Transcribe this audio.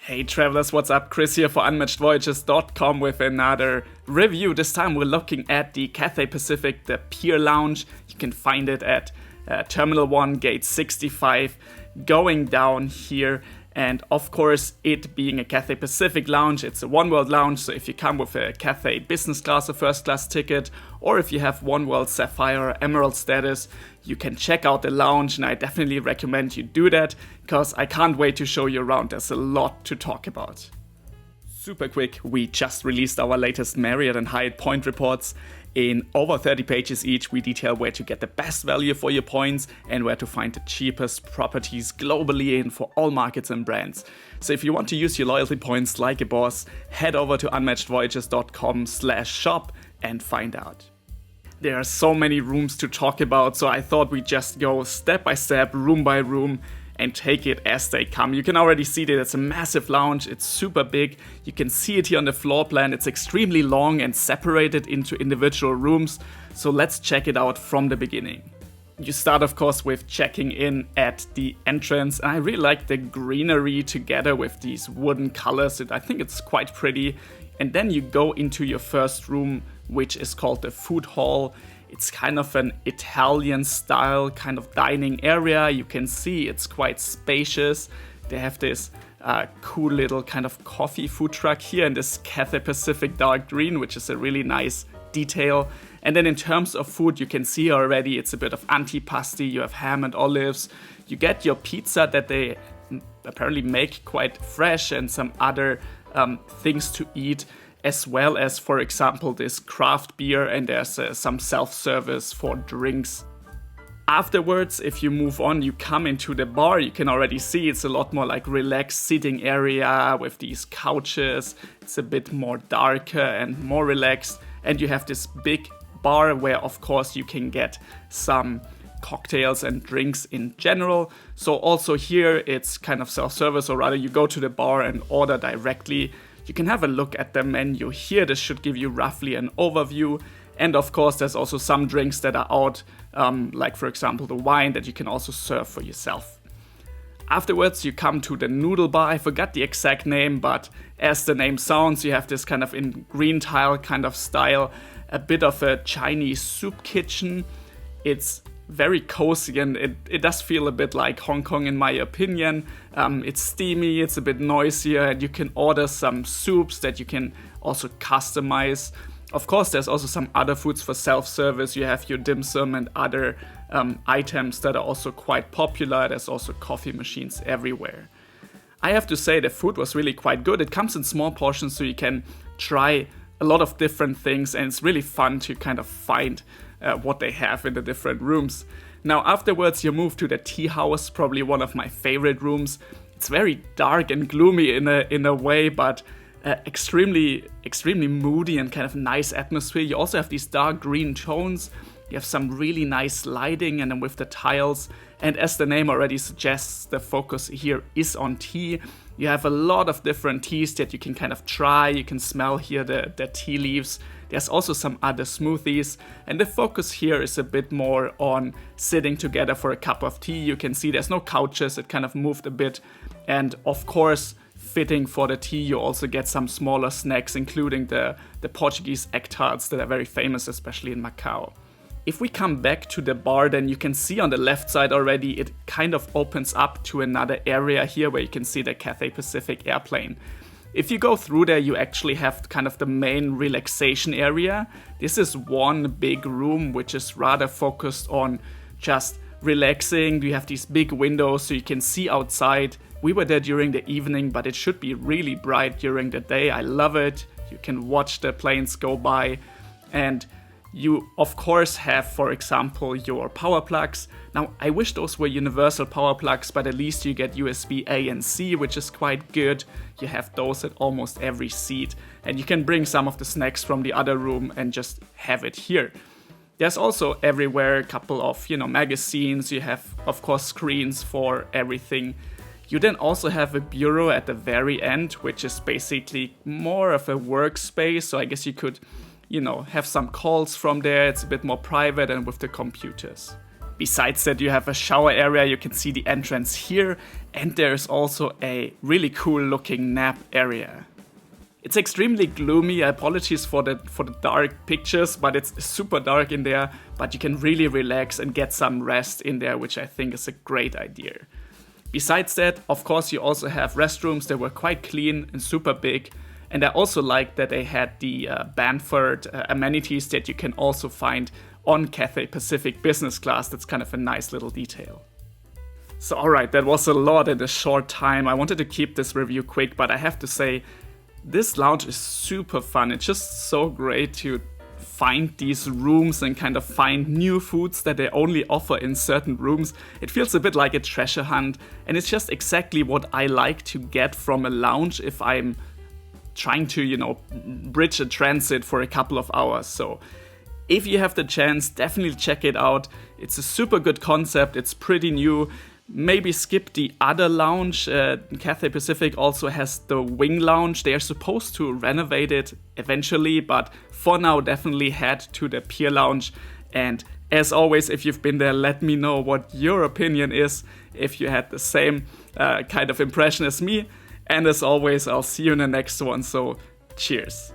Hey travelers, what's up? Chris here for UnmatchedVoyages.com with another review. This time we're looking at the Cathay Pacific, the Pier Lounge. You can find it at Terminal 1, Gate 65, going down here. And of course, it being a Cathay Pacific lounge, it's a One World lounge. So if you come with a Cathay business class or first class ticket, or if you have One World Sapphire or Emerald status, you can check out the lounge. And I definitely recommend you do that because I can't wait to show you around. There's a lot to talk about. Super quick, we just released our latest Marriott and Hyatt point reports. In over 30 pages each, we detail where to get the best value for your points and where to find the cheapest properties globally and for all markets and brands. So if you want to use your loyalty points like a boss, head over to unmatchedvoyages.com/shop and find out. There are so many rooms to talk about, so I thought we'd just go step by step, room by room, and take it as they come. You can already see that it's a massive lounge, it's super big. You can see it here on the floor plan. It's extremely long and separated into individual rooms. So let's check it out from the beginning. You start, of course, with checking in at the entrance. And I really like the greenery together with these wooden colors. I think it's quite pretty. And then you go into your first room, which is called the food hall. It's kind of an Italian style kind of dining area. You can see it's quite spacious. They have this cool little kind of coffee food truck here in this Cathay Pacific dark green, which is a really nice detail. And then in terms of food, you can see already it's a bit of antipasti. You have ham and olives. You get your pizza that they apparently make quite fresh and some other things to eat, as well as, for example, this craft beer, and there's some self-service for drinks. Afterwards, if you move on, you come into the bar. You can already see it's a lot more like relaxed seating area with these couches. It's a bit more darker and more relaxed. And you have this big bar where, of course, you can get some cocktails and drinks in general. So also here, it's kind of self-service, or rather you go to the bar and order directly. You can have a look at the menu here. This should give you roughly an overview. And of course, there's also some drinks that are out, like for example, the wine that you can also serve for yourself. Afterwards, you come to the noodle bar. I forgot the exact name, but as the name sounds, you have this kind of in green tile kind of style, a bit of a Chinese soup kitchen. It's very cozy, and it does feel a bit like Hong Kong in my opinion. It's steamy, it's a bit noisier, and you can order some soups that you can also customize. Of course, there's also some other foods for self-service. You have your dim sum and other items that are also quite popular. There's also coffee machines everywhere. I have to say the food was really quite good. It comes in small portions, so you can try a lot of different things, and it's really fun to kind of find what they have in the different rooms. Now afterwards you move to the tea house, probably one of my favorite rooms. It's very dark and gloomy in a way, but extremely moody and kind of nice atmosphere. You also have these dark green tones. You have some really nice lighting, and then with the tiles. And as the name already suggests, the focus here is on tea. You have a lot of different teas that you can kind of try. You can smell here the tea leaves. There's also some other smoothies. And the focus here is a bit more on sitting together for a cup of tea. You can see there's no couches. It kind of moved a bit. And of course, fitting for the tea, you also get some smaller snacks, including the Portuguese egg tarts that are very famous, especially in Macau. If we come back to the bar, then you can see on the left side already, it kind of opens up to another area here where you can see the Cathay Pacific airplane. If you go through there, you actually have kind of the main relaxation area. This is one big room which is rather focused on just relaxing. You have these big windows so you can see outside. We were there during the evening, but it should be really bright during the day. I love it. You can watch the planes go by, and you of course have, for example, your power plugs. Now I wish those were universal power plugs, but at least you get USB A and C, which is quite good. You have those at almost every seat, and you can bring some of the snacks from the other room and just have it here. There's also everywhere a couple of, magazines. You have, of course, screens for everything. You then also have a bureau at the very end, which is basically more of a workspace. So I guess you could, have some calls from there. It's a bit more private and with the computers. Besides that, you have a shower area, you can see the entrance here, and there's also a really cool looking nap area. It's extremely gloomy. Apologies for the dark pictures, but it's super dark in there, but you can really relax and get some rest in there, which I think is a great idea. Besides that, of course, you also have restrooms that were quite clean and super big. And I also like that they had the Banford amenities that you can also find on Cathay Pacific business class. That's kind of a nice little detail. So alright, that was a lot in a short time. I wanted to keep this review quick, but I have to say, this lounge is super fun. It's just so great to find these rooms and kind of find new foods that they only offer in certain rooms. It feels a bit like a treasure hunt, and it's just exactly what I like to get from a lounge if I'm trying to, bridge a transit for a couple of hours. So if you have the chance, definitely check it out. It's a super good concept. It's pretty new. Maybe skip the other lounge. Cathay Pacific also has the Wing Lounge. They are supposed to renovate it eventually, but for now, definitely head to the Pier Lounge. And as always, if you've been there, let me know what your opinion is, if you had the same kind of impression as me. And as always, I'll see you in the next one. So cheers.